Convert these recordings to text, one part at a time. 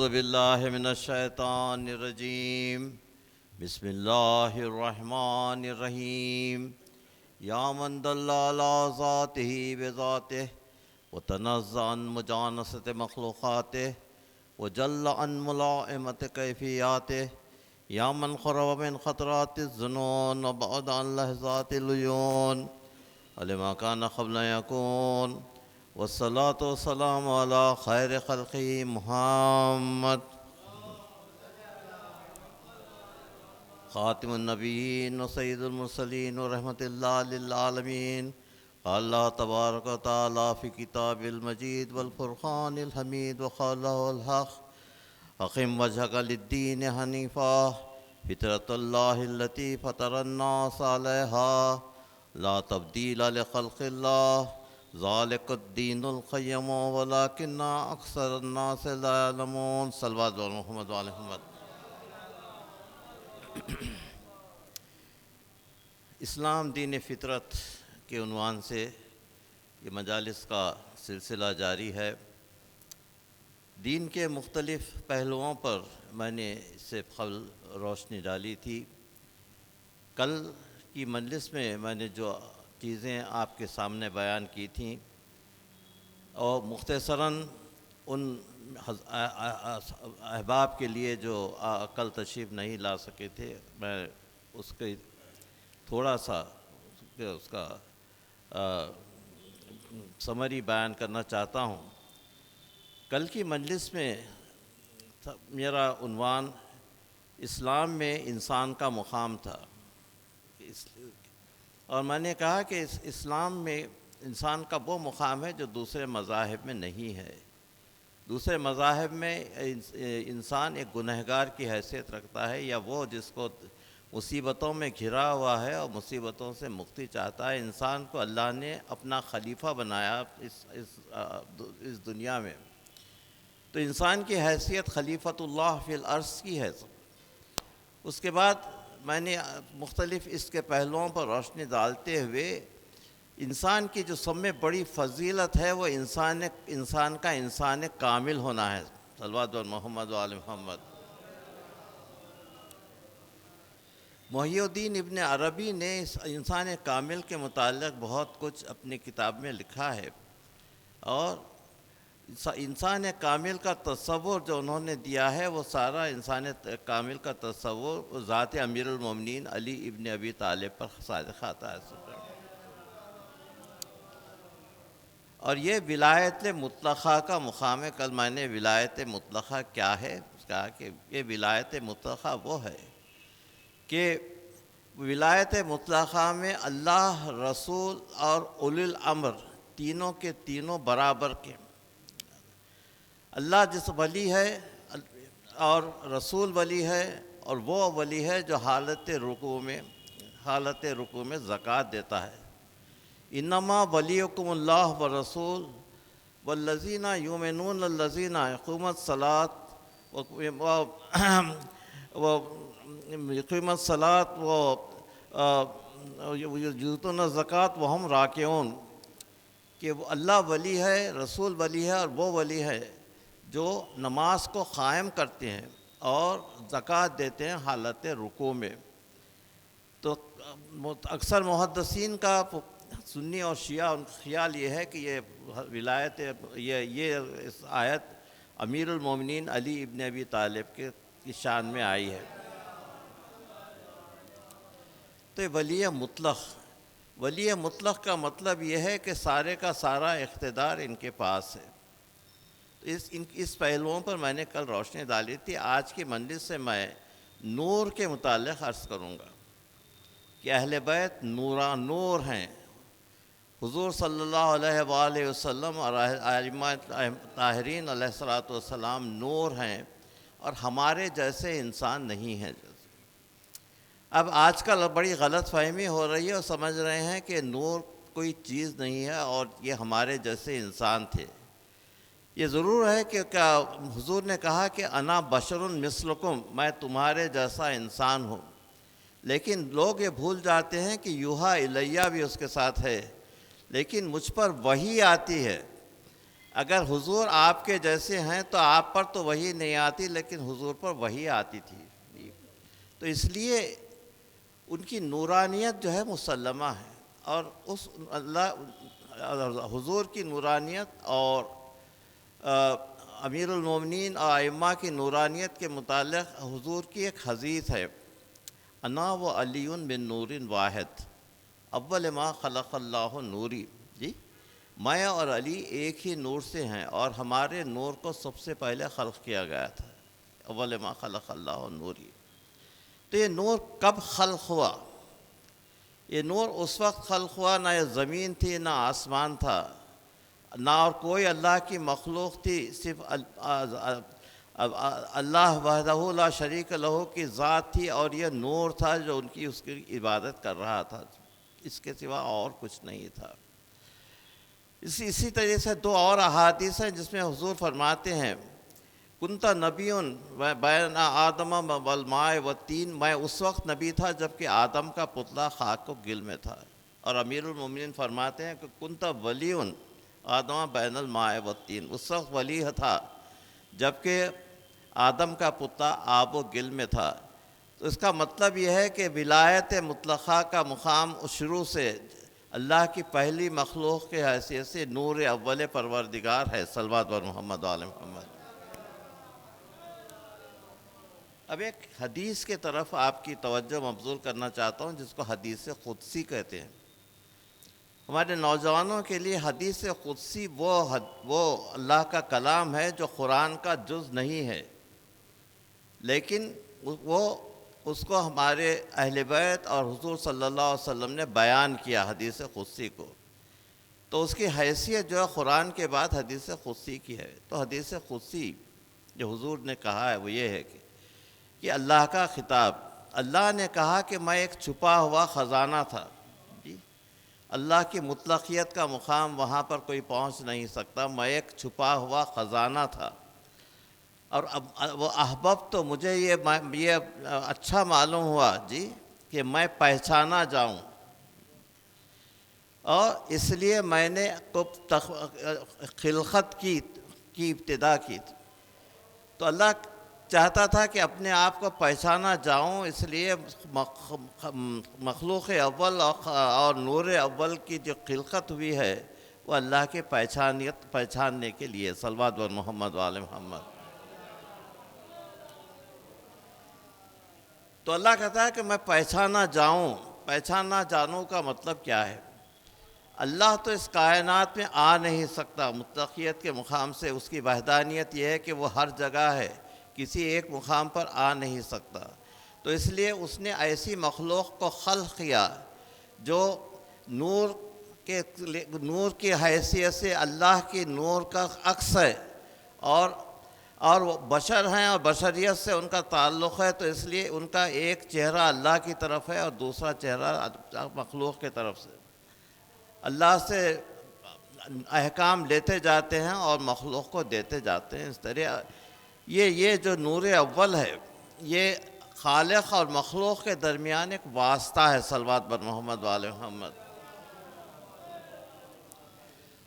باللہ من الشیطان الرجیم بسم اللہ الرحمن الرحیم یا من دل علی ذاتہ بذاتہ وتنزہ عن مجانست مخلوقاتہ وجل عن ملائمت کیفیاتہ یا من خرب من خطرات الظنون وبعد عن لحظات العیون لما کان قبل یکون والصلاة والسلام علی خیر خلقہ محمد خاتم النبیین و سید المرسلین و رحمت اللہ للعالمین قال اللہ تبارک و تعالی فی کتاب المجید والفرقان الحمید وقال الحق اقم وجہک للدین حنیفا فطرۃ اللہ التی فطر الناس علیہا لا تبدیل لخلق اللہ ذالک الدین القیم ولکن اکثر الناس لا یعلمون صلوات محمد وعلی محمد۔ اسلام دین فطرت کے عنوان سے یہ مجالس کا سلسلہ جاری ہے۔ دین کے مختلف پہلوؤں پر میں نے اس سے قبل روشنی ڈالی تھی۔ کل کی مجلس میں نے جو چیزیں آپ کے سامنے بیان کی تھیں اور مختصراً ان احباب کے لیے جو کل تشریف نہیں لا سکے تھے، میں اس کے تھوڑا سا اس کا سمری بیان کرنا چاہتا ہوں۔ کل کی مجلس میں میرا عنوان اسلام میں انسان کا مقام تھا، اور میں نے کہا کہ اسلام میں انسان کا وہ مقام ہے جو دوسرے مذاہب میں نہیں ہے۔ دوسرے مذاہب میں انسان ایک گنہگار کی حیثیت رکھتا ہے، یا وہ جس کو مصیبتوں میں گھرا ہوا ہے اور مصیبتوں سے مکتی چاہتا ہے۔ انسان کو اللہ نے اپنا خلیفہ بنایا اس دنیا میں، تو انسان کی حیثیت خلیفۃ اللہ فی الارض کی ہے۔ اس کے بعد میں نے مختلف اس کے پہلوؤں پر روشنی ڈالتے ہوئے انسان کی جو سب میں بڑی فضیلت ہے وہ انسان کامل ہونا ہے۔ صلوات محمد وعلی محمد۔ محی الدین ابن عربی نے اس انسان کامل کے متعلق بہت کچھ اپنی کتاب میں لکھا ہے، اور انسان کامل کا تصور جو انہوں نے دیا ہے وہ سارا انسان کامل کا تصور ذات امیر المومنین علی ابن ابی طالب پر صادق آتا ہے۔ اور یہ ولایت مطلقہ کا مقام ہے۔ کل میں نے ولایت مطلقہ کیا ہے کہا کہ یہ ولایت مطلقہ وہ ہے کہ ولایت مطلقہ میں اللہ، رسول اور اولی الامر تینوں کے تینوں برابر کے۔ اللہ جس ولی ہے اور رسول ولی ہے، اور وہ ولی ہے جو حالت رکوع میں زکوٰۃ دیتا ہے۔ انما ولیکم اللہ والرسول والذین یؤمنون الذین یقیمون الصلاۃ ویؤتون الزکوٰۃ وہم راکعون، کہ وہ اللہ ولی ہے، رسول ولی ہے، اور وہ ولی ہے جو نماز کو قائم کرتے ہیں اور زکوٰۃ دیتے ہیں حالت رکوع میں۔ تو اکثر محدثین کا سنی اور شیعہ ان کا خیال یہ ہے کہ یہ ولایت یہ اس آیت امیر المومنین علی ابن ابی طالب کی شان میں آئی ہے۔ تو ولی مطلق کا مطلب یہ ہے کہ سارے کا سارا اقتدار ان کے پاس ہے۔ اس پہلوؤں پر میں نے کل روشنی ڈالی تھی۔ آج کی مجلس سے میں نور کے متعلق عرض کروں گا کہ اہل بیت نور ہیں۔ حضور صلی اللہ علیہ وآلہ وسلم اور ائمہ طاہرین علیہ السلام نور ہیں، اور ہمارے جیسے انسان نہیں ہیں۔ اب آج کل بڑی غلط فہمی ہو رہی ہے، اور سمجھ رہے ہیں کہ نور کوئی چیز نہیں ہے اور یہ ہمارے جیسے انسان تھے۔ یہ ضرور ہے کہ حضور نے کہا کہ انا بشر مثلکم، میں تمہارے جیسا انسان ہوں، لیکن لوگ یہ بھول جاتے ہیں کہ یوحا الیہ بھی اس کے ساتھ ہے، لیکن مجھ پر وحی آتی ہے۔ اگر حضور آپ کے جیسے ہیں تو آپ پر تو وحی نہیں آتی، لیکن حضور پر وحی آتی تھی، تو اس لیے ان کی نورانیت جو ہے مسلمہ ہے، اور اس حضور کی نورانیت اور امیر المومنین اور ائمہ کی نورانیت کے متعلق حضور کی ایک حدیث ہے، انا و علی بن نور واحد اول ما خلق اللہ نوری، جی میں اور علی ایک ہی نور سے ہیں، اور ہمارے نور کو سب سے پہلے خلق کیا گیا تھا، اول ما خلق اللہ نوری۔ تو یہ نور کب خلق ہوا؟ یہ نور اس وقت خلق ہوا نہ یہ زمین تھی نہ آسمان تھا، نہ اور کوئی اللہ کی مخلوق تھی، صرف اللہ وحدہ لا شریک لہ کی ذات تھی، اور یہ نور تھا جو اس کی عبادت کر رہا تھا، اس کے سوا اور کچھ نہیں تھا۔ اسی طرح سے دو اور احادیث ہیں جس میں حضور فرماتے ہیں، کنت نبی بین آدم والماء والطین، میں اس وقت نبی تھا جبکہ آدم کا پتلا خاک و گل میں تھا۔ اور امیر المومنین فرماتے ہیں کہ کنت ولی آدم بین الماء والطین، اس وقت ولی تھا جبکہ آدم کا پتلا آب و گل میں تھا۔ تو اس کا مطلب یہ ہے کہ ولایت مطلقہ کا مقام شروع سے اللہ کی پہلی مخلوق کے حیثیت سے نور اول پروردگار ہے، صلوات بر محمد و آل محمد۔ اب ایک حدیث کے طرف آپ کی توجہ مبذول کرنا چاہتا ہوں جس کو حدیث قدسی کہتے ہیں۔ ہمارے نوجوانوں کے لیے حدیث قدسی وہ اللہ کا کلام ہے جو قرآن کا جز نہیں ہے، لیکن وہ اس کو ہمارے اہل بیت اور حضور صلی اللہ علیہ وسلم نے بیان کیا حدیث قدسی کو، تو اس کی حیثیت جو ہے قرآن کے بعد حدیث قدسی کی ہے۔ تو حدیث قدسی جو حضور نے کہا ہے وہ یہ ہے کہ اللہ کا خطاب، اللہ نے کہا کہ میں ایک چھپا ہوا خزانہ تھا، جی اللہ کی مطلقیت کا مقام وہاں پر کوئی پہنچ نہیں سکتا، میں ایک چھپا ہوا خزانہ تھا، اور وہ احباب تو مجھے یہ اچھا معلوم ہوا جی کہ میں پہچانا جاؤں، اور اس لیے میں نے خلقت کی ابتدا کی۔ تو اللہ چاہتا تھا کہ اپنے آپ کو پہچانا جاؤں، اس لیے مخلوق اول اور نور اول کی جو خلقت ہوئی ہے وہ اللہ کے پہچاننے کے لیے، صلوات بر محمد و آل محمد۔ تو اللہ کہتا ہے کہ میں پہچانا جاؤں، پہچانا جانوں کا مطلب کیا ہے؟ اللہ تو اس کائنات میں آ نہیں سکتا، مطلقیت کے مقام سے اس کی وحدانیت یہ ہے کہ وہ ہر جگہ ہے، کسی ایک مقام پر آ نہیں سکتا، تو اس لیے اس نے ایسی مخلوق کو خلق کیا جو نور کی حیثیت سے اللہ کی نور کا عکس ہے، اور وہ بشر ہیں اور بشریت سے ان کا تعلق ہے، تو اس لیے ان کا ایک چہرہ اللہ کی طرف ہے اور دوسرا چہرہ مخلوق کی طرف سے، اللہ سے احکام لیتے جاتے ہیں اور مخلوق کو دیتے جاتے ہیں۔ اس طرح یہ جو نور اول ہے یہ خالق اور مخلوق کے درمیان ایک واسطہ ہے، صلوات بر محمد و آل محمد،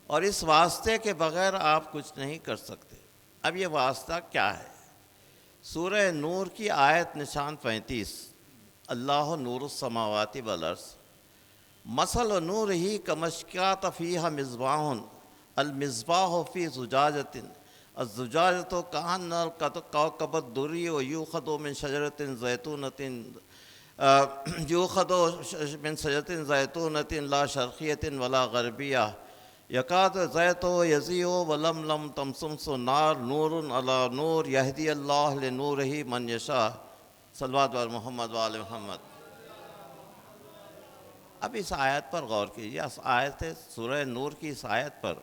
اور اس واسطے کے بغیر آپ کچھ نہیں کر سکتے۔ اب یہ واسطہ کیا ہے؟ سورہ نور کی آیت نشان 35، اللہ نور السماوات والارض مثل نورہ کمشکاۃ فیہا مصباح المصباح فی زجاجۃ الزجاجۃ کأنہا کوکب الدری یؤخذ من شجرۃ زیتونۃ لا شرقیۃ ولا غربیہ یکاد زیتہ یضیء ولم لم تمسسہ نار نور علی نور یہدی اللہ لنورہ من یشاء، صلوات بر محمد و آل محمد۔ اب اس آیت پر غور کیجیے، اس آیت سورہ نور کی اس آیت پر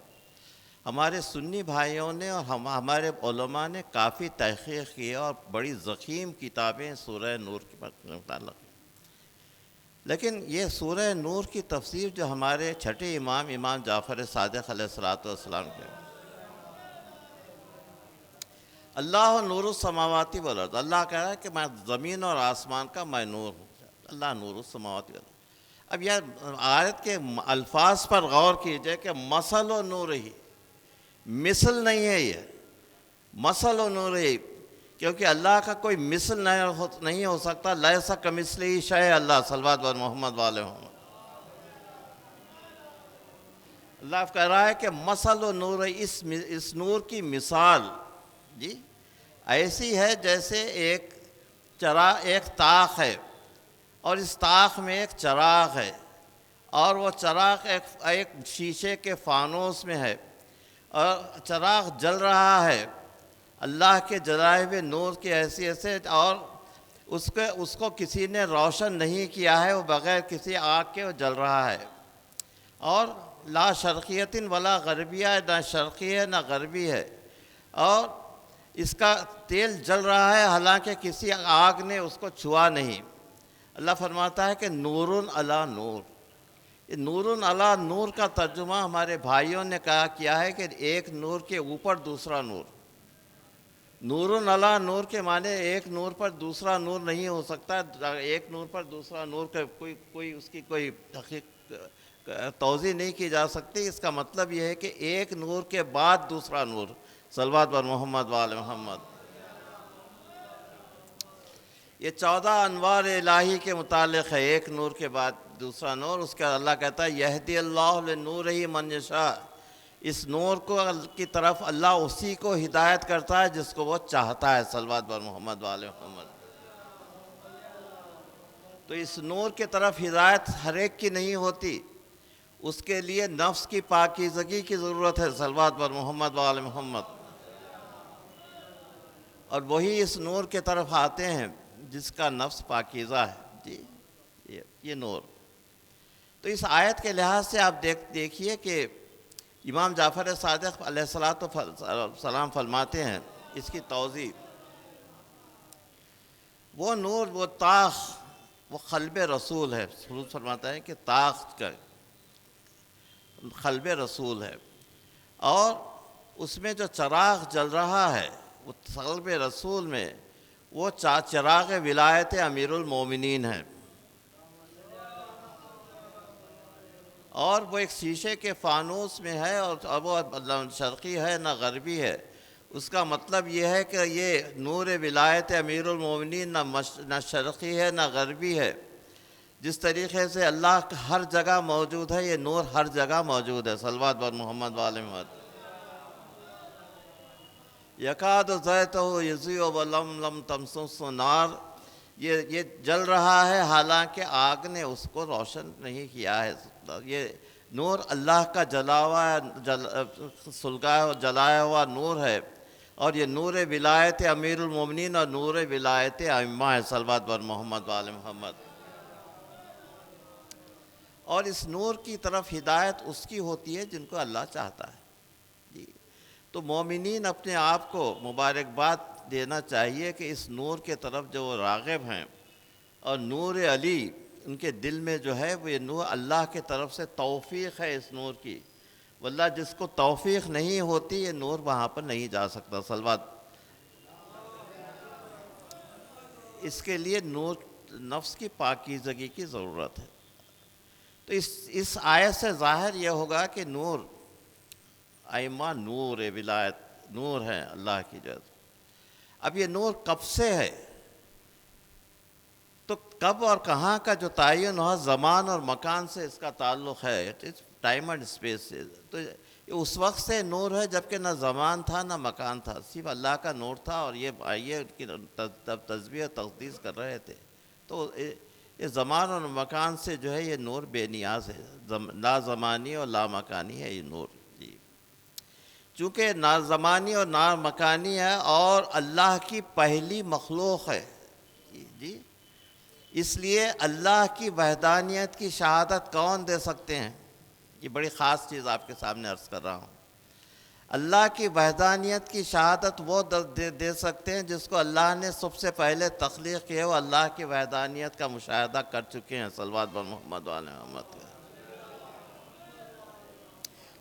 ہمارے سنی بھائیوں نے اور ہمارے علماء نے کافی تحقیق کی اور بڑی ضخیم کتابیں سورہ نور کے متعلق، لیکن یہ سورہ نور کی تفسیر جو ہمارے چھٹے امام جعفر صادق علیہ السلام کے، اللہ نور السماوات والارض، اللہ کہہ رہا ہے کہ میں زمین اور آسمان کا میں نور ہوں، اللہ نور السماوات والارض۔ اب یہ آیت کے الفاظ پر غور کیجئے کہ مثل و نور ہی، مثل نہیں ہے یہ، مثل و نور ہے، کیونکہ اللہ کا کوئی مثل نہیں ہو سکتا. لیسا کمثلہ شیء، اللہ صلوات بر محمد والے محمد. اللہ کہہ رہا ہے کہ مثل و نور، اس نور کی مثال جی ایسی ہے جیسے ایک طاق ہے، اور اس طاق میں ایک چراغ ہے، اور وہ چراغ ایک شیشے کے فانوس میں ہے، اور چراغ جل رہا ہے اللہ کے جلائے ہوئے نور کی حیثیت سے، اور اس کو کسی نے روشن نہیں کیا ہے، وہ بغیر کسی آگ کے وہ جل رہا ہے. اور لا شرقیت ولا غربیہ، نہ شرقی ہے نہ غربی ہے، اور اس کا تیل جل رہا ہے حالانکہ کسی آگ نے اس کو چھوا نہیں. اللہ فرماتا ہے کہ نور علی نور. یہ نور علی نور کا ترجمہ ہمارے بھائیوں نے کیا ہے کہ ایک نور کے اوپر دوسرا نور. نور علی نور کے معنی ایک نور پر دوسرا نور نہیں ہو سکتا. ایک نور پر دوسرا نور کوئی اس کی کوئی توضیح نہیں کی جا سکتی. اس کا مطلب یہ ہے کہ ایک نور کے بعد دوسرا نور. صلوات بر محمد وآل محمد. یہ 14 انوار الہی کے متعلق ہے، ایک نور کے بعد دوسرا نور. اس کے بعد اللہ کہتا ہے یہدی اللہ لنورہ من یشاء. اس نور کی طرف اللہ اسی کو ہدایت کرتا ہے جس کو وہ چاہتا ہے. صلوات بر محمد وآل محمد. تو اس نور کی طرف ہدایت ہر ایک کی نہیں ہوتی، اس کے لیے نفس کی پاکیزگی کی ضرورت ہے. صلوات بر محمد وآل محمد. اور وہی اس نور کی طرف آتے ہیں جس کا نفس پاکیزہ ہے. جی یہ نور. تو اس آیت کے لحاظ سے آپ دیکھیے کہ امام جعفر صادق علیہ السلام فرماتے ہیں اس کی توضیح. وہ نور، وہ طاق، وہ قلب رسول ہے. حضور فرماتا ہے کہ طاق کا قلب رسول ہے، اور اس میں جو چراغ جل رہا ہے وہ قلب رسول میں وہ چراغ ولایت امیر المومنین ہے. اور وہ ایک شیشے کے فانوس میں ہے، اور وہ شرقی ہے نہ غربی ہے. اس کا مطلب یہ ہے کہ یہ نور ولایت امیر المومنین نہ شرقی ہے نہ غربی ہے. جس طریقے سے اللہ ہر جگہ موجود ہے، یہ نور ہر جگہ موجود ہے. صلوات بر محمد وآل محمد. یکاد زیتہ یضیء ولو لم تمسسہ نار. یہ جل رہا ہے حالانکہ آگ نے اس کو روشن نہیں کیا ہے. یہ نور اللہ کا جلایا ہوا نور ہے، اور یہ نور ولایت امیر المومنین اور نور ولایت ائمہ ہے. صلوات بر محمد وآل محمد. اور اس نور کی طرف ہدایت اس کی ہوتی ہے جن کو اللہ چاہتا ہے. جی تو مومنین اپنے آپ کو مبارکباد دینا چاہیے کہ اس نور کے طرف جو وہ راغب ہیں، اور نور علی ان کے دل میں جو ہے وہ یہ نور اللہ کے طرف سے توفیق ہے اس نور کی. واللہ جس کو توفیق نہیں ہوتی یہ نور وہاں پر نہیں جا سکتا. صلوات. اس کے لیے نور نفس کی پاکیزگی کی ضرورت ہے. تو اس آیت سے ظاہر یہ ہوگا کہ نور ائمہ نور ولایت نور ہے اللہ کی جد. اب یہ نور کب سے ہے؟ تو کب اور کہاں کا جو تعین ہوا، زمان اور مکان سے اس کا تعلق ہے، ٹائم اینڈ اسپیس سے. تو یہ اس وقت سے نور ہے جبکہ نہ زمان تھا نہ مکان تھا، صرف اللہ کا نور تھا، اور یہ ان کی تسبیح و تقدیس کر رہے تھے. تو یہ زمان اور مکان سے جو ہے یہ نور بے نیاز ہے، لا زمانی اور لا مکانی ہے یہ نور. جی چونکہ نا زمانی اور نا مکانی ہے اور اللہ کی پہلی مخلوق ہے. جی اس لیے اللہ کی وحدانیت کی شہادت کون دے سکتے ہیں؟ یہ بڑی خاص چیز آپ کے سامنے عرض کر رہا ہوں. اللہ کی وحدانیت کی شہادت وہ دے سکتے ہیں جس کو اللہ نے سب سے پہلے تخلیق کیا، وہ اللہ کی وحدانیت کا مشاہدہ کر چکے ہیں. صلوات بر محمد وآل محمد.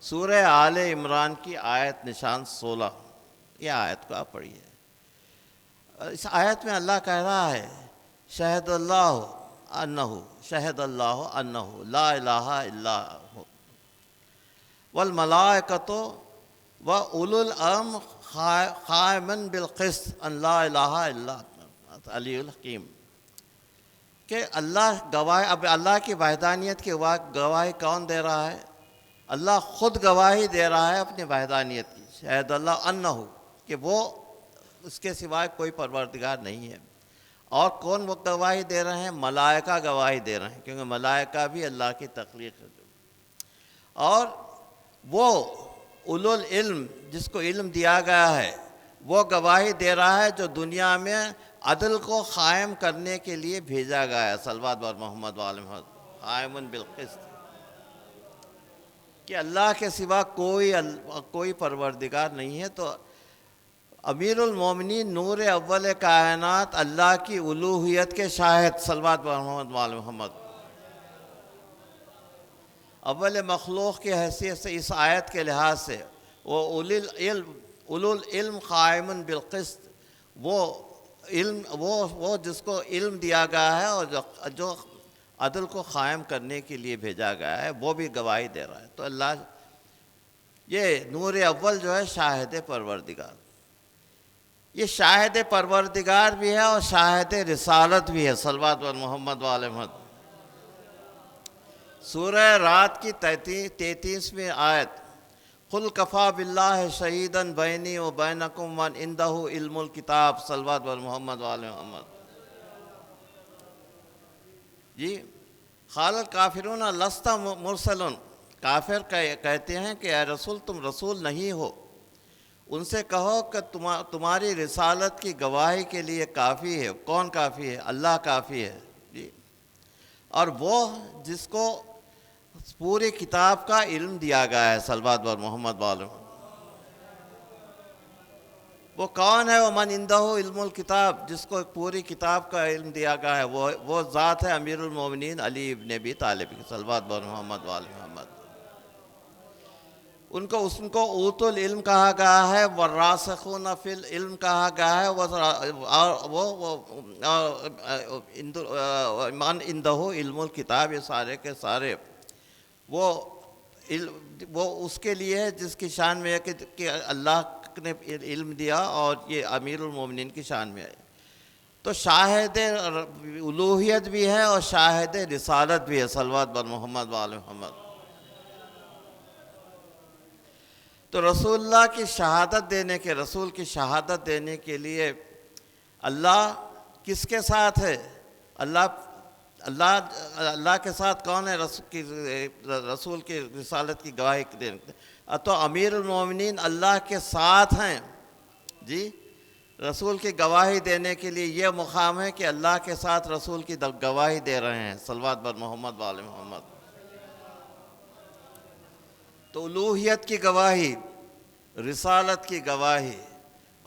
سورہ آل عمران کی آیت نشان 16، یہ آیت کو آپ پڑھیے. اس آیت میں اللہ کہہ رہا ہے شہد اللہ انہ لا الہ الا ہو والملائکۃ وَأُولُو الْأَمْرِ قَائِمًا بِالْقِسْطِ أَن لَا الہ الا علی الحکیم، کہ اللہ گواہی، اب اللہ کی وحدانیت کی گواہی کون دے رہا ہے؟ اللہ خود گواہی دے رہا ہے اپنی وحدانیت کی، شہد اللہ انہ، کہ وہ اس کے سوائے کوئی پروردگار نہیں ہے۔ اور کون وہ گواہی دے رہے ہیں؟ ملائکہ گواہی دے رہے ہیں، کیونکہ ملائکہ بھی اللہ کی تخلیق ہے۔ اور وہ اولو العلم جس کو علم دیا گیا ہے وہ گواہی دے رہا ہے، جو دنیا میں عدل کو قائم کرنے کے لیے بھیجا گیا ہے، صلوات بر محمد وآل محمد، قائم بالقسط، کہ اللہ کے سوا کوئی پروردگار نہیں ہے۔ تو امیر المومنین نور اول کائنات اللہ کی الوہیت کے شاہد، صلوات بر محمد وآل محمد، اول مخلوق کی حیثیت سے اس آیت کے لحاظ سے وہ اولو العلم قائم بالقسط، وہ جس کو علم دیا گیا ہے اور جو عدل کو قائم کرنے کے لیے بھیجا گیا ہے، وہ بھی گواہی دے رہا ہے۔ تو اللہ، یہ نور اول جو ہے شاہد پروردگار، یہ شاہد پروردگار بھی ہے اور شاہد رسالت بھی ہے، صلوات بر محمد وآل محمد۔ سورہ رات کی 33ویں آیت، قُلْ كَفَىٰ بِاللَّهِ شَهِيدًا بَيْنِي وَبَيْنَكُمْ وَمَنْ عِندَهُ عِلْمُ الْكِتَابِ، صلوات بر محمد وآل محمد۔ جی، قَالَ الْكَافِرُونَ لَسْتَ مُرْسَلٌ، کافر کہتے ہیں کہ اے رسول تم رسول نہیں ہو۔ ان سے کہو کہ تمہاری رسالت کی گواہی کے لیے کافی ہے، کون کافی ہے؟ اللہ کافی ہے۔ جی، اور وہ جس کو پوری کتاب کا علم دیا گیا ہے، صلوات بر محمد وآل محمد۔ وہ کون ہے؟ وَمَنْ عِنْدَهُ عِلْمُ الْكِتَابِ، جس کو پوری کتاب کا علم دیا گیا ہے، وہ ذات ہے امیر المومنین علی ابن ابی طالب، صلوات بر محمد وآل محمد۔ ان کو اوت العلم کہا گیا ہے، والراسخون فی العلم کہا گیا ہے، من عندہ علم الکتاب، یہ سارے کے سارے وہ اس کے لیے ہے جس کی شان میں ہے کہ اللہ نے علم دیا، اور یہ امیر المومنین کی شان میں ہے۔ تو شاہد الوہیت بھی ہے اور شاہد رسالت بھی ہے، صلوات بر محمد وآل محمد۔ تو رسول اللہ کی شہادت دینے کے، رسول کی شہادت دینے کے لیے اللہ کس کے ساتھ ہے؟ اللہ کے ساتھ کون ہے رسول کی رسالت کی گواہی دینے؟ تو امیر المومنین اللہ کے ساتھ ہیں۔ جی، رسول کی گواہی دینے کے لیے یہ مقام ہے کہ اللہ کے ساتھ رسول کی گواہی دے رہے ہیں، صلوات بر محمد وآل محمد۔ تو الوہیت کی گواہی، رسالت کی گواہی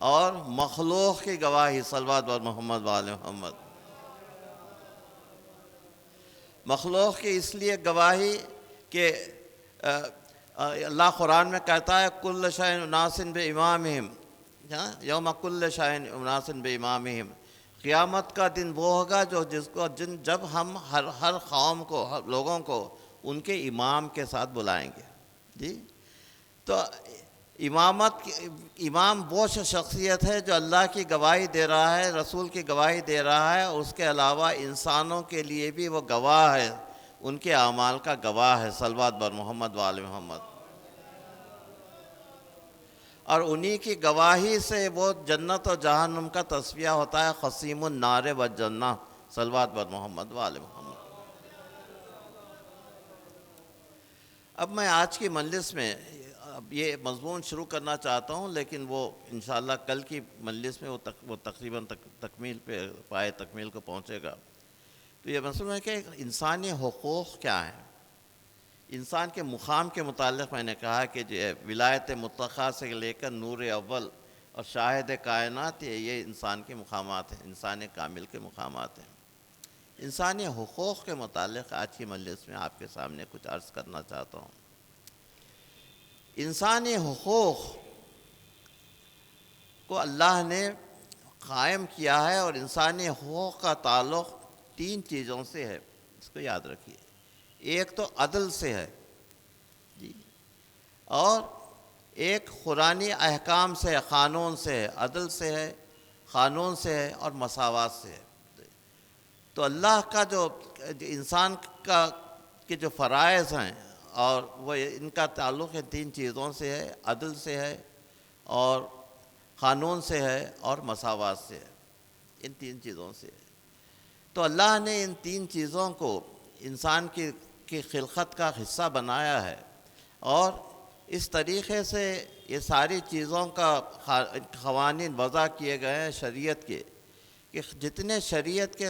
اور مخلوق کی گواہی، صلوات بر محمد وآل محمد۔ مخلوق کی اس لیے گواہی کہ اللہ قرآن میں کہتا ہے کل شیء اناس بامامہم، یوم کل شیء اناس بامامہم، قیامت کا دن وہ ہوگا جب ہم ہر قوم کو، ہر لوگوں کو ان کے امام کے ساتھ بلائیں گے۔ جی، تو امام وہ شخصیت ہے جو اللہ کی گواہی دے رہا ہے، رسول کی گواہی دے رہا ہے، اور اس کے علاوہ انسانوں کے لیے بھی وہ گواہ ہے، ان کے اعمال کا گواہ ہے، صلوات بر محمد وآل محمد۔ اور انہی کی گواہی سے وہ جنت و جہنم کا تصفیہ ہوتا ہے، قسیم النار والجنہ، صلوات بر محمد وآل محمد۔ اب میں آج کی مجلس میں یہ مضمون شروع کرنا چاہتا ہوں، لیکن وہ انشاءاللہ کل کی مجلس میں وہ تقریباً تکمیل کو پہنچے گا۔ تو یہ مسئلہ ہے کہ انسانی حقوق کیا ہیں۔ انسان کے مقام کے متعلق میں نے کہا کہ ولایت مطلقہ سے لے کر نور اول اور شاہد کائنات، یہ انسان کے مقامات ہیں، انسان کامل کے مقامات ہیں۔ انسانی حقوق کے متعلق آج کی مجلس میں آپ کے سامنے کچھ عرض کرنا چاہتا ہوں۔ انسانی حقوق کو اللہ نے قائم کیا ہے، اور انسانی حقوق کا تعلق 3 چیزوں سے ہے، اس کو یاد رکھیے۔ ایک تو عدل سے ہے، جی، اور ایک قرآنی احکام سے، قانون سے ہے، عدل سے ہے، قانون سے ہے اور مساوات سے ہے۔ تو اللہ کا جو انسان کا کے جو فرائض ہیں اور وہ ان کا تعلق ان تین چیزوں سے ہے، عدل سے ہے اور قانون سے ہے اور مساوات سے ہے، ان تین چیزوں سے ہے۔ تو اللہ نے ان تین چیزوں کو انسان کی خلقت کا حصہ بنایا ہے، اور اس طریقے سے یہ ساری چیزوں کا قوانین وضع کیے گئے ہیں شریعت کے، کہ جتنے شریعت کے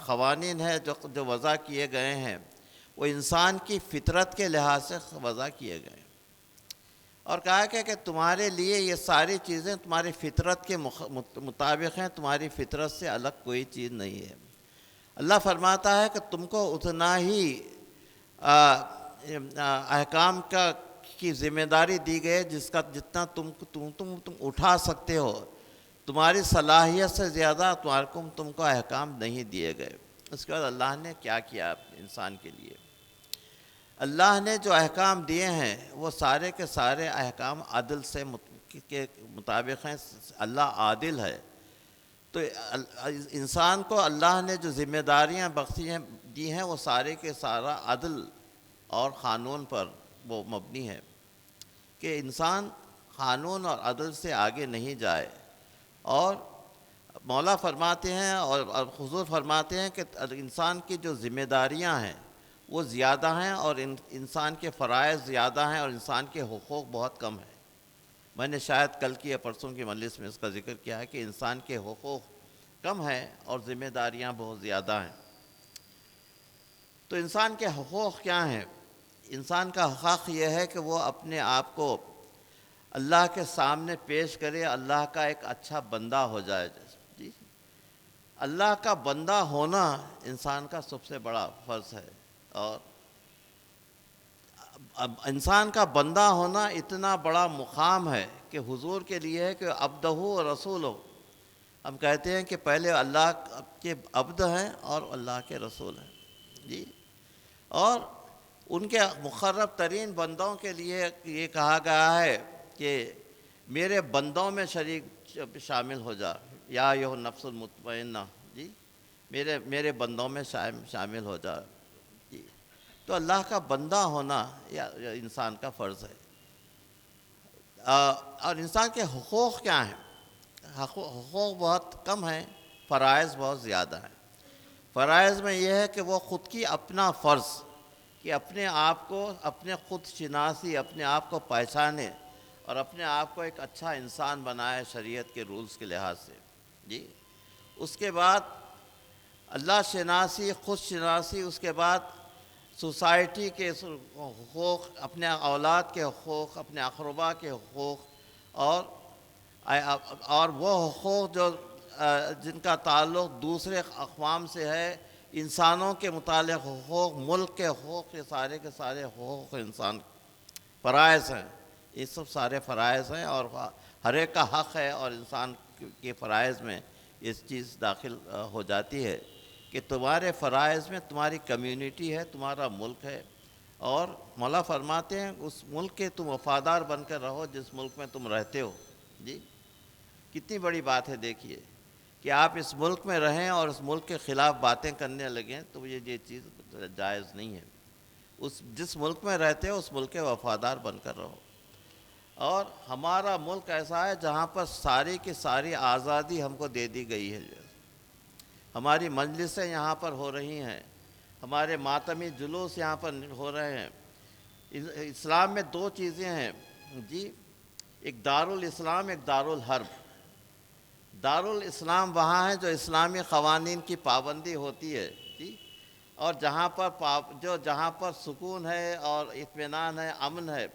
قوانین ہیں جو وضع کیے گئے ہیں وہ انسان کی فطرت کے لحاظ سے وضع کیے گئے ہیں، اور کہا کہ تمہارے لیے یہ ساری چیزیں تمہاری فطرت کے مطابق ہیں، تمہاری فطرت سے الگ کوئی چیز نہیں ہے۔ اللہ فرماتا ہے کہ تم کو اتنا ہی احکام کی ذمہ داری دی گئی جتنا تم اٹھا سکتے ہو، تمہاری صلاحیت سے زیادہ تم کو احکام نہیں دیے گئے۔ اس کے بعد اللہ نے کیا کیا انسان کے لیے؟ اللہ نے جو احکام دیے ہیں وہ سارے کے سارے احکام عدل سے کے مطابق ہیں۔ اللہ عادل ہے، تو انسان کو اللہ نے جو ذمہ داریاں دی ہیں وہ سارے کے سارا عدل اور قانون پر وہ مبنی ہے، کہ انسان قانون اور عدل سے آگے نہیں جائے۔ اور مولا فرماتے ہیں اور حضور فرماتے ہیں کہ انسان کی جو ذمہ داریاں ہیں وہ زیادہ ہیں، اور انسان کے فرائض زیادہ ہیں اور انسان کے حقوق بہت کم ہیں۔ میں نے شاید کل کی یا پرسوں کی مجلس میں اس کا ذکر کیا ہے کہ انسان کے حقوق کم ہیں اور ذمہ داریاں بہت زیادہ ہیں۔ تو انسان کے حقوق کیا ہیں؟ انسان کا حق یہ ہے کہ وہ اپنے آپ کو اللہ کے سامنے پیش کرے، اللہ کا ایک اچھا بندہ ہو جائے۔ جی، اللہ کا بندہ ہونا انسان کا سب سے بڑا فرض ہے، اور انسان کا بندہ ہونا اتنا بڑا مقام ہے کہ حضور کے لیے ہے کہ عبدہ و رسول ہو۔ ہم کہتے ہیں کہ پہلے اللہ کے عبد ہیں اور اللہ کے رسول ہیں، جی، اور ان کے مقرب ترین بندوں کے لیے یہ کہا گیا ہے کہ میرے بندوں میں شریک شامل ہو جا، یا ایھا النفس المطمئنہ، جی، میرے بندوں میں شامل ہو جا۔ جی، تو اللہ کا بندہ ہونا یہ انسان کا فرض ہے۔ اور انسان کے حقوق کیا ہیں؟ حقوق بہت کم ہیں، فرائض بہت زیادہ ہیں۔ فرائض میں یہ ہے کہ وہ خود کی اپنا فرض، کہ اپنے آپ کو، اپنے خود شناسی، اپنے آپ کو پہچانے اور اپنے آپ کو ایک اچھا انسان بنائے شریعت کے رولز کے لحاظ سے۔ جی، اس کے بعد اللہ شناسی، خود شناسی، اس کے بعد سوسائٹی کے حقوق، اپنے اولاد کے حقوق، اپنے اقربا کے حقوق، اور وہ حقوق جو جن کا تعلق دوسرے اقوام سے ہے، انسانوں کے متعلق حقوق، ملک کے حقوق، یہ سارے کے سارے حقوق انسان فرائض ہیں۔ یہ سب سارے فرائض ہیں اور ہر ایک کا حق ہے، اور انسان کے فرائض میں یہ چیز داخل ہو جاتی ہے کہ تمہارے فرائض میں تمہاری کمیونٹی ہے، تمہارا ملک ہے، اور مولا فرماتے ہیں اس ملک کے تم وفادار بن کر رہو جس ملک میں تم رہتے ہو۔ جی، کتنی بڑی بات ہے، دیکھیے کہ آپ اس ملک میں رہیں اور اس ملک کے خلاف باتیں کرنے لگیں تو یہ چیز جائز نہیں ہے۔ جس ملک میں رہتے ہو اس ملک کے وفادار بن کر رہو۔ اور ہمارا ملک ایسا ہے جہاں پر ساری کی ساری آزادی ہم کو دے دی گئی ہے۔ ہماری مجلسیں یہاں پر ہو رہی ہیں، ہمارے ماتمی جلوس یہاں پر ہو رہے ہیں۔ اسلام میں دو چیزیں ہیں، جی، ایک دارالاسلام، ایک دارالحرب۔ دارالاسلام وہاں ہے جو اسلامی قوانین کی پابندی ہوتی ہے، جی، اور جہاں پر سکون ہے اور اطمینان ہے، امن ہے۔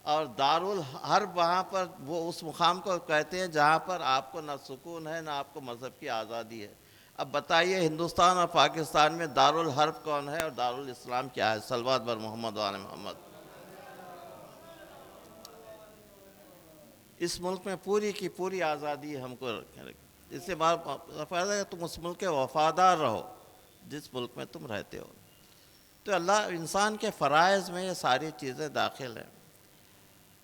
اور دارالحرب وہاں پر وہ اس مقام کو کہتے ہیں جہاں پر آپ کو نہ سکون ہے، نہ آپ کو مذہب کی آزادی ہے۔ اب بتائیے ہندوستان اور پاکستان میں دارالحرب کون ہے اور دارالاسلام کیا ہے؟ صلوات بر محمد وعلی محمد۔ اس ملک میں پوری کی پوری آزادی ہم کو اس سے فائدہ ہے کہ تم اس ملک کے وفادار رہو جس ملک میں تم رہتے ہو۔ تو اللہ انسان کے فرائض میں یہ ساری چیزیں داخل ہیں۔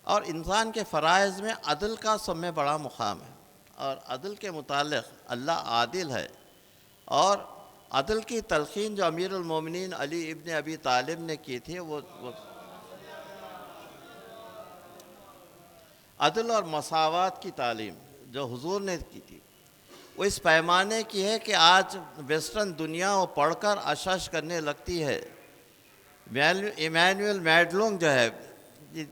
اور انسان کے فرائض میں عدل کا سب میں بڑا مقام ہے، اور عدل کے متعلق اللہ عادل ہے، اور عدل کی تلقین جو امیر المومنین علی ابن ابی طالب نے کی تھی وہ عدل اور مساوات کی تعلیم جو حضور نے کی تھی، وہ اس پیمانے کی ہے کہ آج ویسٹرن دنیا وہ پڑھ کر اشش کرنے لگتی ہے۔ ایمینوئل میڈلونگ جو ہے،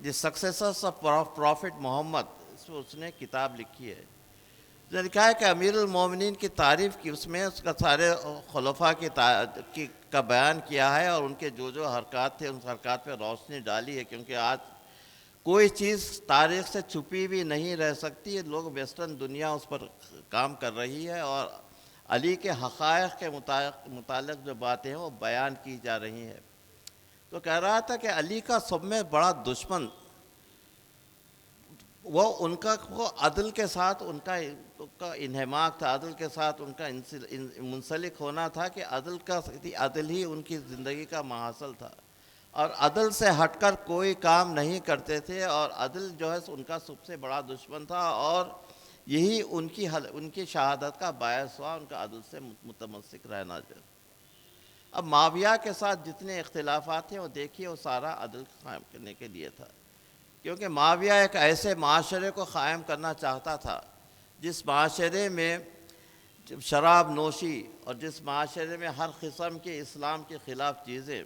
دی سکسیسرس آف پروفٹ محمد، اس نے کتاب لکھی ہے، جو لکھا ہے کہ امیر المومنین کی تعریف کی، اس میں اس کا سارے خلفاء کا بیان کیا ہے، اور ان کے جو حرکات تھے ان حرکات پہ روشنی ڈالی ہے، کیونکہ آج کوئی چیز تاریخ سے چھپی بھی نہیں رہ سکتی، لوگ ویسٹرن دنیا اس پر کام کر رہی ہے، اور علی کے حقائق کے متعلق جو باتیں ہیں وہ بیان کی جا رہی ہیں۔ تو کہہ رہا تھا کہ علی کا سب میں بڑا دشمن وہ ان کا عدل کے ساتھ ان کا انہماک تھا، عدل کے ساتھ ان کا منسلک ہونا تھا، کہ عدل ہی ان کی زندگی کا محاصل تھا، اور عدل سے ہٹ کر کوئی کام نہیں کرتے تھے، اور عدل جو ہے ان کا سب سے بڑا دشمن تھا، اور یہی ان کی شہادت کا باعث ہوا، ان کا عدل سے متمسک رہنا جو ہے۔ اب معاویہ کے ساتھ جتنے اختلافات ہیں وہ دیکھیے، وہ سارا عدل قائم کرنے کے لیے تھا، کیونکہ معاویہ ایک ایسے معاشرے کو قائم کرنا چاہتا تھا جس معاشرے میں شراب نوشی، اور جس معاشرے میں ہر قسم کے اسلام کے خلاف چیزیں،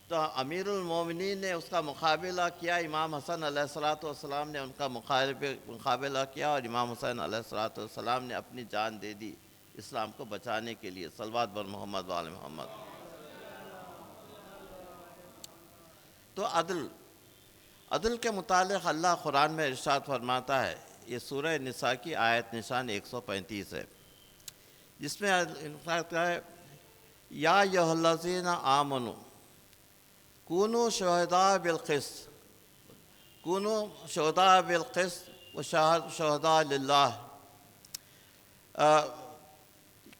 تو امیر المومنین نے اس کا مقابلہ کیا، امام حسن علیہ السلام نے ان کا مقابلہ کیا، اور امام حسین علیہ السلام نے اپنی جان دے دی اسلام کو بچانے کے لیے۔ صلوات بر محمد و آل محمد۔ تو عدل کے متعلق اللہ قرآن میں ارشاد فرماتا ہے، یہ سورہ نساء کی آیت نشان 135 ہے، جس میں ارشاد ہے، یا ایھا الذین آمنوا کونوا شہداء بالقسط، کونوا شہداء بالقسط وشہداء للہ،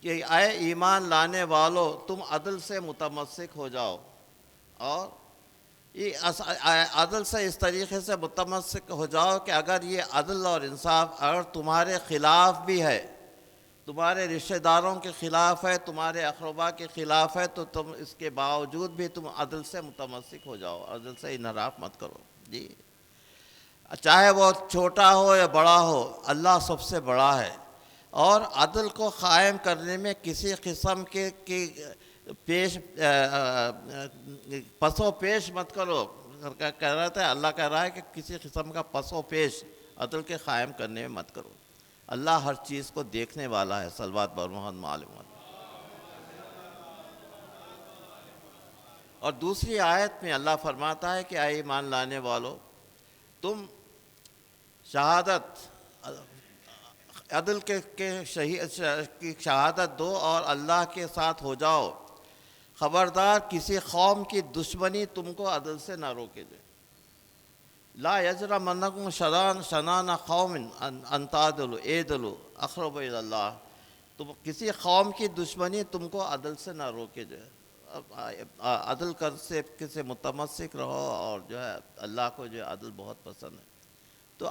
کہ اے ایمان لانے والو تم عدل سے متمسک ہو جاؤ، اور یہ عدل سے اس طریقے سے متمسک ہو جاؤ کہ اگر یہ عدل اور انصاف اگر تمہارے خلاف بھی ہے، تمہارے رشتہ داروں کے خلاف ہے، تمہارے اقربا کے خلاف ہے، تو تم اس کے باوجود بھی تم عدل سے متمسک ہو جاؤ، عدل سے انحراف مت کرو۔ جی، چاہے وہ چھوٹا ہو یا بڑا ہو، اللہ سب سے بڑا ہے، اور عدل کو قائم کرنے میں کسی قسم کے پس و پیش مت کرو۔ کہہ رہا تھا، اللہ کہہ رہا ہے کہ کسی قسم کا پس و پیش عدل کے قائم کرنے میں مت کرو، اللہ ہر چیز کو دیکھنے والا ہے۔ صلوات بر محمد معلوم۔ اور دوسری آیت میں اللہ فرماتا ہے کہ اے ایمان لانے والو تم شہادت عدل کی شہادت دو، اور اللہ کے ساتھ ہو جاؤ، خبردار کسی قوم کی دشمنی تم کو عدل سے نہ روکے دے۔ لا یجرمنکم شنآن قوم ان تعدلوا اعدلوا اقرب الی اللہ، تم کسی قوم کی دشمنی تم کو عدل سے نہ روکے جائے، عدل سے متمسک رہو، اور جو ہے اللہ کو جو ہے عدل بہت پسند ہے۔ تو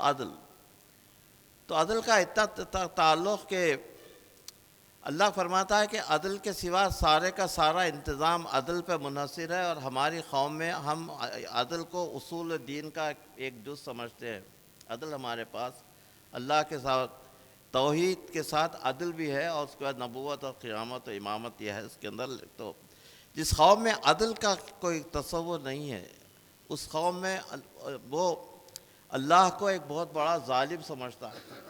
عدل کا اتنا تعلق کہ اللہ فرماتا ہے کہ عدل کے سوا سارے کا سارا انتظام عدل پہ منحصر ہے، اور ہماری قوم میں ہم عدل کو اصول دین کا ایک جز سمجھتے ہیں۔ عدل ہمارے پاس اللہ کے ساتھ توحید کے ساتھ عدل بھی ہے، اور اس کے بعد نبوت اور قیامت و امامت یہ ہے اس کے اندر۔ تو جس قوم میں عدل کا کوئی تصور نہیں ہے، اس قوم میں وہ اللہ کو ایک بہت بڑا ظالم سمجھتا ہے،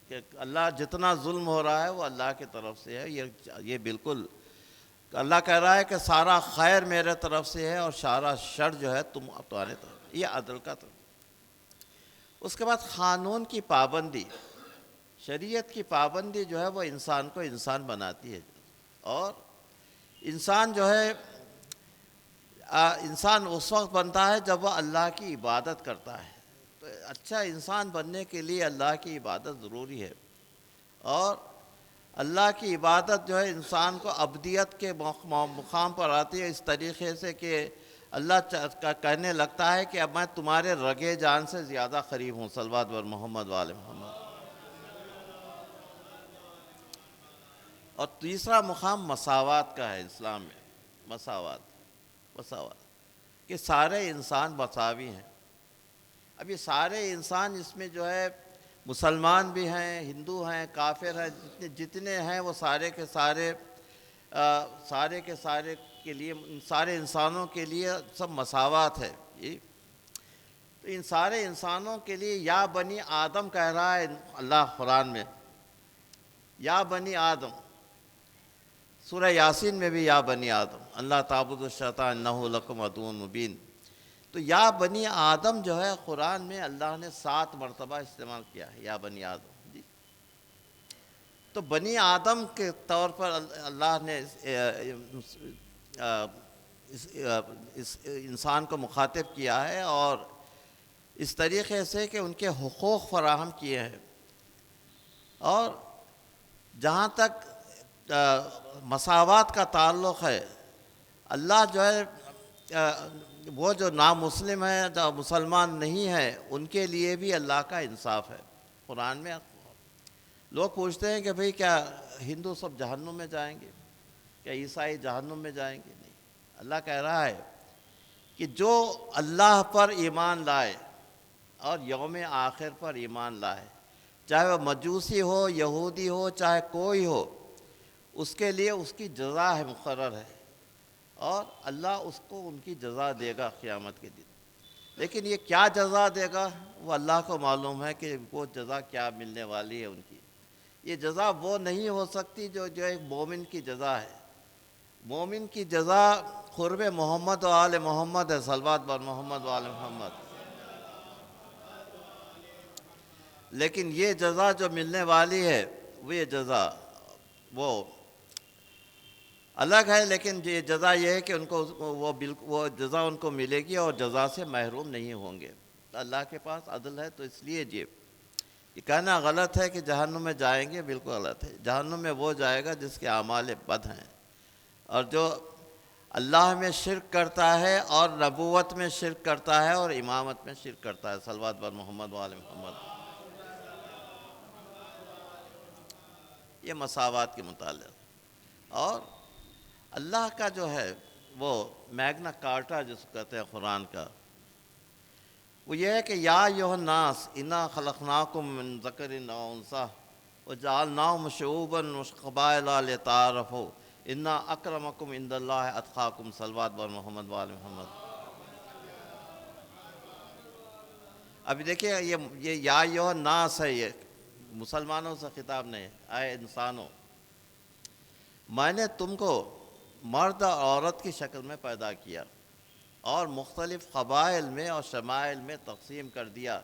کہ اللہ جتنا ظلم ہو رہا ہے وہ اللہ کی طرف سے ہے۔ یہ بالکل اللہ کہہ رہا ہے کہ سارا خیر میرے طرف سے ہے، اور سارا شر جو ہے تمہارے طرف، یہ عدل کا طرف۔ اس کے بعد قانون کی پابندی، شریعت کی پابندی جو ہے وہ انسان کو انسان بناتی ہے، اور انسان جو ہے انسان اس وقت بنتا ہے جب وہ اللہ کی عبادت کرتا ہے۔ تو اچھا انسان بننے کے لیے اللہ کی عبادت ضروری ہے، اور اللہ کی عبادت جو ہے انسان کو ابدیت کے مقام پر آتی ہے، اس طریقے سے کہ اللہ کہنے لگتا ہے کہ اب میں تمہارے رگے جان سے زیادہ قریب ہوں، صلوات بر محمد وآل محمد۔ اور تیسرا مقام مساوات کا ہے اسلام میں، مساوات کہ سارے انسان مساوی ہیں۔ اب یہ سارے انسان اس میں جو ہے مسلمان بھی ہیں، ہندو ہیں، کافر ہیں، جتنے ہیں وہ سارے کے سارے کے لیے، سارے انسانوں کے لیے سب مساوات ہے۔ تو ان سارے انسانوں کے لیے یا بنی آدم کہہ رہا ہے اللہ قرآن میں، یا بنی آدم۔ سورہ یاسین میں بھی یا بنی آدم اللہ تعبدوا الشیطان انہ لکم عدو مبین۔ تو یا بنی آدم جو ہے قرآن میں اللہ نے 7 مرتبہ استعمال کیا ہے، یا بنی آدم جی۔ تو بنی آدم کے طور پر اللہ نے اس انسان کو مخاطب کیا ہے، اور اس طریقے سے کہ ان کے حقوق فراہم کیے ہیں۔ اور جہاں تک مساوات کا تعلق ہے، اللہ جو ہے وہ جو نامسلم ہیں، جو مسلمان نہیں ہیں، ان کے لیے بھی اللہ کا انصاف ہے۔ قرآن میں لوگ پوچھتے ہیں کہ بھئی کیا ہندو سب جہنم میں جائیں گے، کیا عیسائی جہنم میں جائیں گے؟ نہیں، اللہ کہہ رہا ہے کہ جو اللہ پر ایمان لائے اور یوم آخر پر ایمان لائے، چاہے وہ مجوسی ہو، یہودی ہو، چاہے کوئی ہو، اس کے لیے اس کی جزا ہے، مقرر ہے، اور اللہ اس کو ان کی جزا دے گا قیامت کے دن۔ لیکن یہ کیا جزا دے گا وہ اللہ کو معلوم ہے کہ وہ جزا کیا ملنے والی ہے ان کی۔ یہ جزا وہ نہیں ہو سکتی جو ایک مومن کی جزا ہے۔ مومن کی جزا قرب محمد و آل محمد ہے، صلوات بر محمد و آل محمد۔ لیکن یہ جزا جو ملنے والی ہے، وہ یہ جزا وہ الگ ہے، لیکن یہ جزا یہ ہے کہ ان کو وہ جزا ان کو ملے گی اور جزا سے محروم نہیں ہوں گے۔ اللہ کے پاس عدل ہے، تو اس لیے یہ کہنا غلط ہے کہ جہنم میں جائیں گے، بالکل غلط ہے۔ جہنم میں وہ جائے گا جس کے اعمال بد ہیں، اور جو اللہ میں شرک کرتا ہے اور نبوت میں شرک کرتا ہے اور امامت میں شرک کرتا ہے، صلوات بر محمد و آل محمد۔ یہ مساوات کے متعلق۔ اور اللہ کا جو ہے وہ میگنا کارٹا جس کو کہتے ہیں قرآن کا، وہ یہ ہے کہ یا ایھا الناس انا خلقناکم من ذکر و انثی وجعلناکم شعوبا وقبائل لتعارفوا ان اکرمکم عند اللہ اتقاکم، صلوات بر محمد و آل محمد۔ ابھی دیکھیے یہ یا ایھا الناس ہے، یہ مسلمانوں سے خطاب نہیں ہے، اے انسانوں، میں نے تم کو مرد اور عورت کی شکل میں پیدا کیا اور مختلف قبائل میں اور شمائل میں تقسیم کر دیا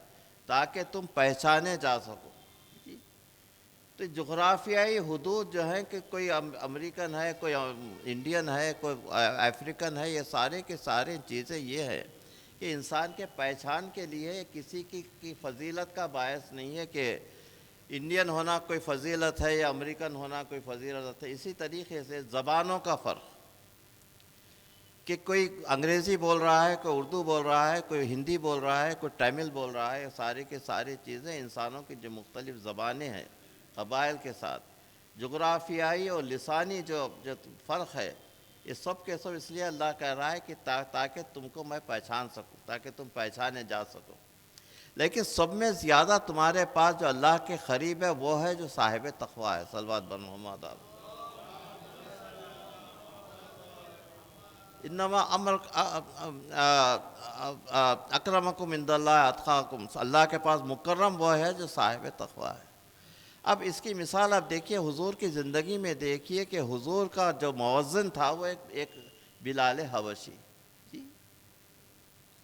تاکہ تم پہچانے جا سکو۔ تو جغرافیائی حدود جو ہیں کہ کوئی امریکن ہے، کوئی انڈین ہے، کوئی افریقن ہے، یہ سارے کے سارے چیزیں یہ ہے کہ انسان کے پہچان کے لیے کسی کی فضیلت کا باعث نہیں ہے کہ انڈین ہونا کوئی فضیلت ہے یا امریکن ہونا کوئی فضیلت ہے۔ اسی طریقے سے زبانوں کا فرق، کہ کوئی انگریزی بول رہا ہے، کوئی اردو بول رہا ہے، کوئی ہندی بول رہا ہے، کوئی تامل بول رہا ہے، سارے کے سارے چیزیں انسانوں کی جو مختلف زبانیں ہیں قبائل کے ساتھ، جغرافیائی اور لسانی جو فرق ہے، یہ سب کے سب اس لیے اللہ کہہ رہا ہے کہ تاکہ تم کو میں پہچان سکوں، تاکہ تم پہچانے جا سکو۔ لیکن سب میں زیادہ تمہارے پاس جو اللہ کے قریب ہے وہ ہے جو صاحب تقویٰ ہے، صلوات بر محمد۔ انما اکرمکم عند اللہ اتقاکم، اللہ کے پاس مکرم وہ ہے جو صاحب تقویٰ ہے۔ اب اس کی مثال آپ دیکھیے حضور کی زندگی میں، دیکھیے کہ حضور کا جو موزن تھا وہ ایک بلال حبشی جی،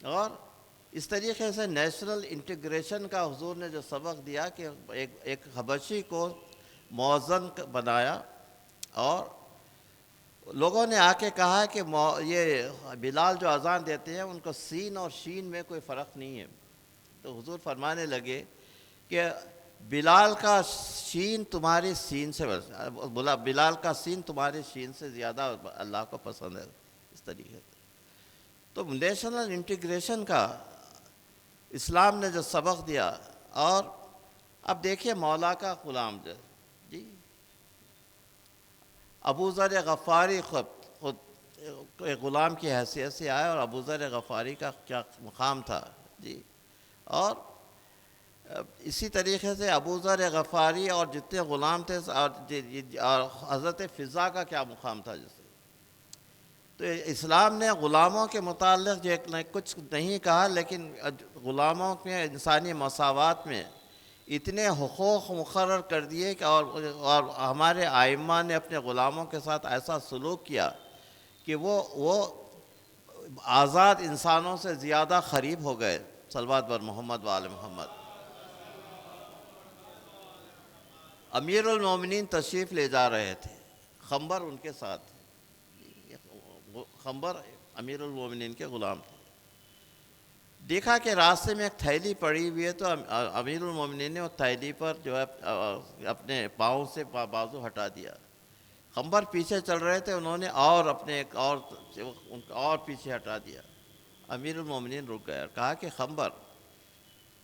اور اس طریقے سے نیشنل انٹیگریشن کا حضور نے جو سبق دیا کہ ایک حبشی کو موزن بنایا، اور لوگوں نے آ کے کہا کہ یہ بلال جو اذان دیتے ہیں ان کو سین اور شین میں کوئی فرق نہیں ہے۔ تو حضور فرمانے لگے کہ بلال کا شین تمہاری سین سے بلال کا سین تمہاری شین سے زیادہ اللہ کو پسند ہے، اس طریقے سے۔ تو نیشنل انٹیگریشن کا اسلام نے جو سبق دیا، اور اب دیکھیے مولا کا غلام جو جی ابو ذر غفاری خود ایک غلام کی حیثیت سے آیا، اور ابو ذر غفاری کا کیا مقام تھا جی، اور اسی طریقے سے ابو ذر غفاری اور جتنے غلام تھے، اور حضرت فضا کا کیا مقام تھا جسے. تو اسلام نے غلاموں کے متعلق جو کچھ نہیں کہا، لیکن غلاموں کے انسانی مساوات میں اتنے حقوق مقرر کر دیے کہ اور ہمارے ائمہ نے اپنے غلاموں کے ساتھ ایسا سلوک کیا کہ وہ آزاد انسانوں سے زیادہ قریب ہو گئے. صلوات بر محمد و آل محمد. امیر المومنین تشریف لے جا رہے تھے، خنبر ان کے ساتھ تھے. خنبر امیر المومنین کے غلام تھے. دیکھا کہ راستے میں ایک تھیلی پڑی ہوئی ہے، تو امیر المومنین نے وہ تھیلی پر جو ہے اپنے پاؤں سے بازو ہٹا دیا. خنبر پیچھے چل رہے تھے، انہوں نے اپنے اور پیچھے ہٹا دیا. امیر المومنین رک گئے اور کہا کہ خنبر،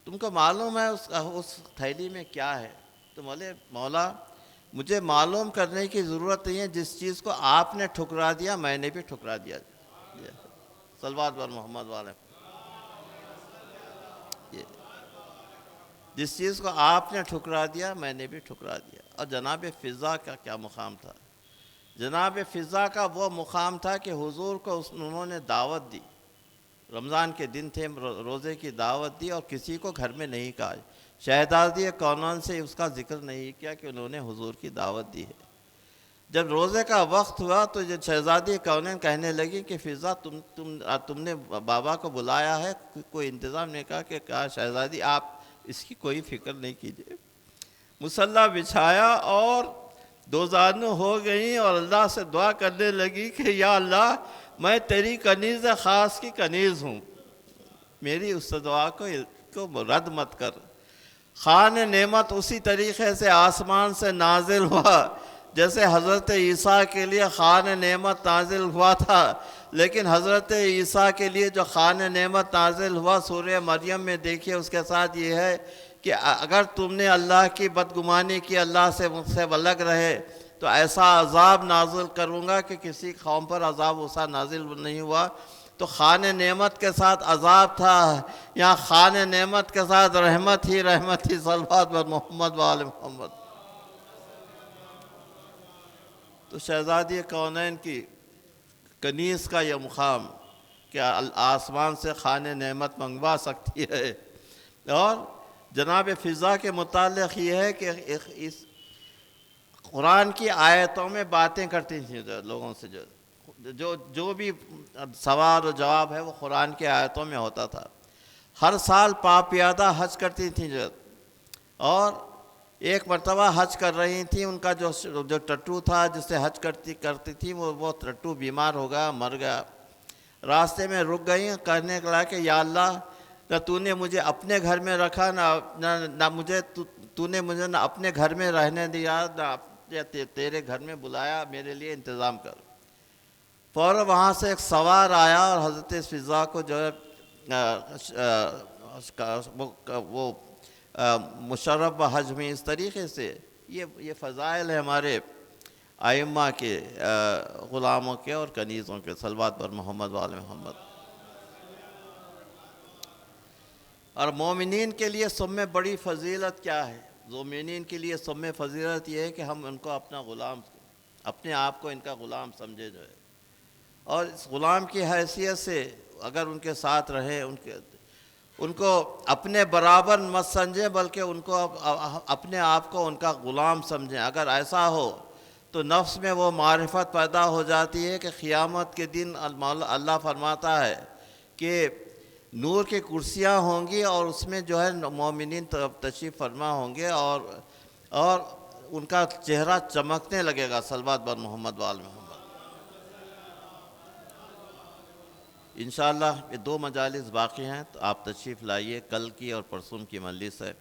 تم کو معلوم ہے اس تھیلی میں کیا ہے؟ تو بولے مولا مجھے معلوم کرنے کی ضرورت نہیں ہے، جس چیز کو آپ نے ٹھکرا دیا میں نے بھی ٹھکرا دیا. صلوات بر محمد والے. جس چیز کو آپ نے ٹھکرا دیا میں نے بھی ٹھکرا دیا. اور جناب فضا کا کیا مقام تھا؟ جناب فضا کا وہ مقام تھا کہ حضور کو انہوں نے دعوت دی. رمضان کے دن تھے، روزے کی دعوت دی، اور کسی کو گھر میں نہیں کہا. شہزادی کونین سے اس کا ذکر نہیں کیا کہ انہوں نے حضور کی دعوت دی ہے. جب روزے کا وقت ہوا تو جب شہزادی کونین کہنے لگی کہ فضا تم نے بابا کو بلایا ہے، کوئی انتظام نہیں. کہا شہزادی آپ اس کی کوئی فکر نہیں کیجیے. مصلی بچھایا اور دو زانو ہو گئیں، اور اللہ سے دعا کرنے لگی کہ یا اللہ میں تیری کنیز خاص کی کنیز ہوں، میری اس دعا کو رد مت کر. خوان نعمت اسی طریقے سے آسمان سے نازل ہوا جیسے حضرت عیسیٰ کے لیے خوان نعمت نازل ہوا تھا. لیکن حضرت عیسیٰ کے لیے جو خوان نعمت نازل ہوا سورہ مریم میں دیکھیے، اس کے ساتھ یہ ہے کہ اگر تم نے اللہ کی بدگمانی کی، اللہ سے مجھ سے الگ رہے، تو ایسا عذاب نازل کروں گا کہ کسی قوم پر عذاب ایسا نازل نہیں ہوا. تو خوان نعمت کے ساتھ عذاب تھا، یہاں خوان نعمت کے ساتھ رحمت ہی رحمت تھی. صلوات بر محمد و آل محمد. تو شہزادی کونین کی کنیز کا یہ مقام کہ آسمان سے خوان نعمت منگوا سکتی ہے. اور جناب فضا کے متعلق یہ ہے کہ اس قرآن کی آیتوں میں باتیں کرتی تھیں لوگوں سے، جو بھی سوال و جواب ہے وہ قرآن کی آیتوں میں ہوتا تھا. ہر سال پاپیادہ حج کرتی تھیں اور ایک مرتبہ حج کر رہی تھیں. ان کا جو ٹٹو تھا جس سے حج کرتی تھی، وہ ٹٹو بیمار ہو گیا، مر گیا. راستے میں رک گئیں، کہنے لگا کہ یا اللہ نہ تو نے مجھے اپنے گھر میں رکھا، نہ مجھے تو نے مجھے نہ اپنے گھر میں رہنے دیا، نہ تیرے گھر میں بلایا، میرے لیے انتظام کر. فوراً وہاں سے ایک سوار آیا اور حضرت فضا کو جو ہے وہ مشرف و حج میں. اس طریقے سے یہ فضائل ہے ہمارے ائمہ کے، غلاموں کے اور کنیزوں کے. صلوات بر محمد و آل محمد. اور مومنین کے لیے سب میں بڑی فضیلت کیا ہے؟ مومنین کے لیے سب میں فضیلت یہ ہے کہ ہم ان کو اپنا غلام، اپنے آپ کو ان کا غلام سمجھے جو ہے، اور اس غلام کی حیثیت سے اگر ان کے ساتھ رہیں، ان کو اپنے برابر مت سمجھیں، بلکہ ان کو اپنے آپ کو ان کا غلام سمجھیں. اگر ایسا ہو تو نفس میں وہ معرفت پیدا ہو جاتی ہے کہ قیامت کے دن اللہ فرماتا ہے کہ نور کی کرسیاں ہوں گی، اور اس میں جو ہے مومنین تشریف فرما ہوں گے، اور ان کا چہرہ چمکنے لگے گا. صلوات بر محمد و آل محمد. انشاءاللہ یہ 2 مجالس باقی ہیں، تو آپ تشریف لائیے. کل کی اور پرسوں کی مجلس ہے،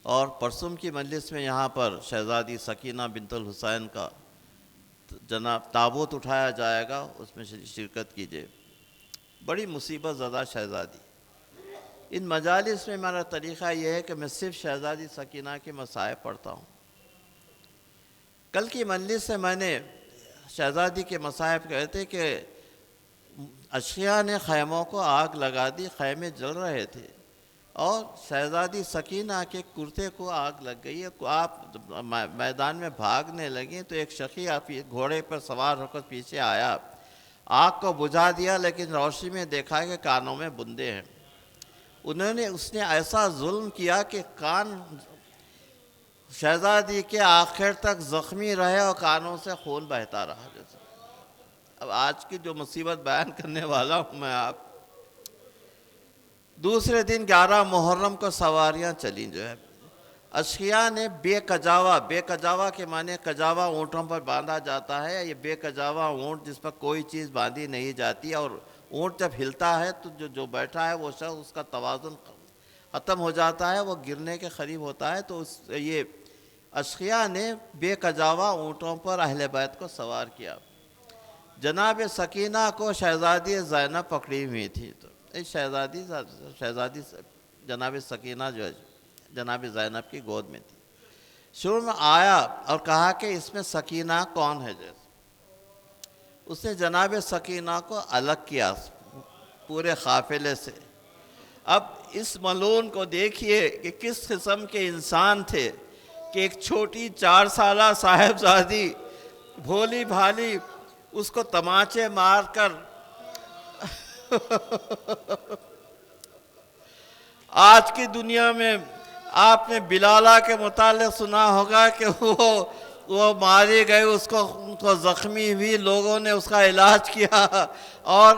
اور پرسوں کی مجلس میں یہاں پر شہزادی سکینہ بنت الحسین کا جناب تابوت اٹھایا جائے گا، اس میں شرکت کیجیے. بڑی مصیبت زدہ شہزادی۔ ان مجالس میں میرا طریقہ یہ ہے کہ میں صرف شہزادی سکینہ کے مصائب پڑھتا ہوں۔ کل کی مجلس سے میں نے شہزادی کے مصائب کہتے کہ اشقیاء نے خیموں کو آگ لگا دی، خیمے جل رہے تھے، اور شہزادی سکینہ کے کرتے کو آگ لگ گئی ہے۔ آپ میدان میں بھاگنے لگیں تو ایک شقی گھوڑے پر سوار ہو کر پیچھے آیا، آگ کو بجھا دیا، لیکن روشنی میں دیکھا کہ کانوں میں بندے ہیں۔ اس نے ایسا ظلم کیا کہ کان شہزادی کے آخر تک زخمی رہے اور کانوں سے خون بہتا رہا۔ جیسے اب آج کی جو مصیبت بیان کرنے والا ہوں میں آپ، دوسرے دن 11 محرم کو سواریاں چلیں جو ہے، اشقیاء نے بے کجاوا کے معنی کجاوا اونٹوں پر باندھا جاتا ہے، یہ بے کجاوا اونٹ جس پر کوئی چیز باندھی نہیں جاتی، اور اونٹ جب ہلتا ہے تو جو بیٹھا ہے وہ شخص اس کا توازن ختم ہو جاتا ہے، وہ گرنے کے قریب ہوتا ہے۔ تو یہ اشقیاء نے بے کجاوا اونٹوں پر اہل بیت کو سوار کیا۔ جناب سکینہ کو شہزادی زینب پکڑی ہوئی تھی، تو شہزادی جناب سکینہ جو ہے جناب زینب کی گود میں تھی۔ شروع میں آیا اور کہا کہ اس میں سکینہ کون ہے؟ جیسے اس نے جناب سکینہ کو الگ کیا پورے قافلے سے۔ اب اس ملعون کو دیکھیے کہ کس قسم کے انسان تھے کہ ایک چھوٹی 4 سالہ صاحبزادی بھولی بھالی اس کو تماچے مار کر آج کی دنیا میں آپ نے بلالہ کے متعلق سنا ہوگا کہ وہ ماری گئی، اس کو زخمی ہوئی، لوگوں نے اس کا علاج کیا، اور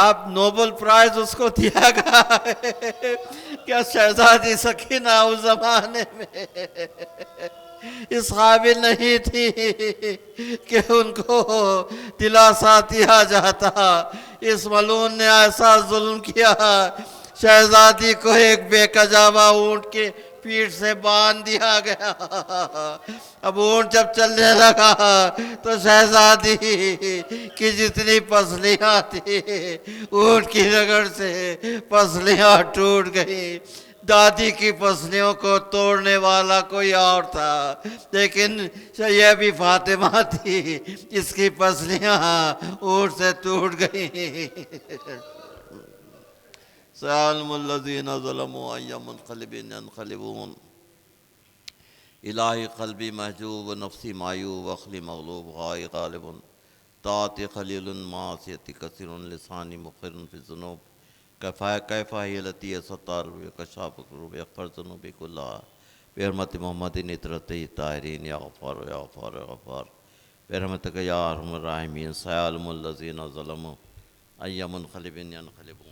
آپ نوبل پرائز اس کو دیا گیا ہے۔ کیا شہزادی سکینہ اس زمانے میں اس قابل نہیں تھی کہ ان کو دلاسا دیا جاتا؟ اس ملعون نے ایسا ظلم کیا، شہزادی کو ایک بے کجاوا اونٹ کے پیٹھ سے باندھ دیا گیا۔ اب اونٹ جب چلنے لگا تو شہزادی کی جتنی پسلیاں تھی اونٹ کی رگڑ سے پسلیاں ٹوٹ گئی۔ دادی کی پسلیوں کو توڑنے والا کوئی اور تھا، لیکن یہ بھی فاطمہ تھی، اس کی پسلیاں اونٹ سے ٹوٹ گئیں۔ سَيَعْلَمُ الَّذِينَ ظَلَمُوا أَيَّ مُنْقَلِبٍ يَنْقَلِبُونَ۔ الہی قلبی محجوب و نفسی معیوب عقلی مغلوب غائی غالب، طاعت خلیل معصیت کثیر لسانی مقر فی الذنوب، کیف حیلتی ستار کشاف قروب اغفر ذنوبی کلہا برحمت محمد اطرت طاہرین یا غفار یا غفار یا غفار برحمتک یا ارحم الراحمین۔ سَيَعْلَمُ الَّذِينَ ظَلَمُوا أَيَّ مُنْقَلِبٍ يَنْقَلِبُونَ۔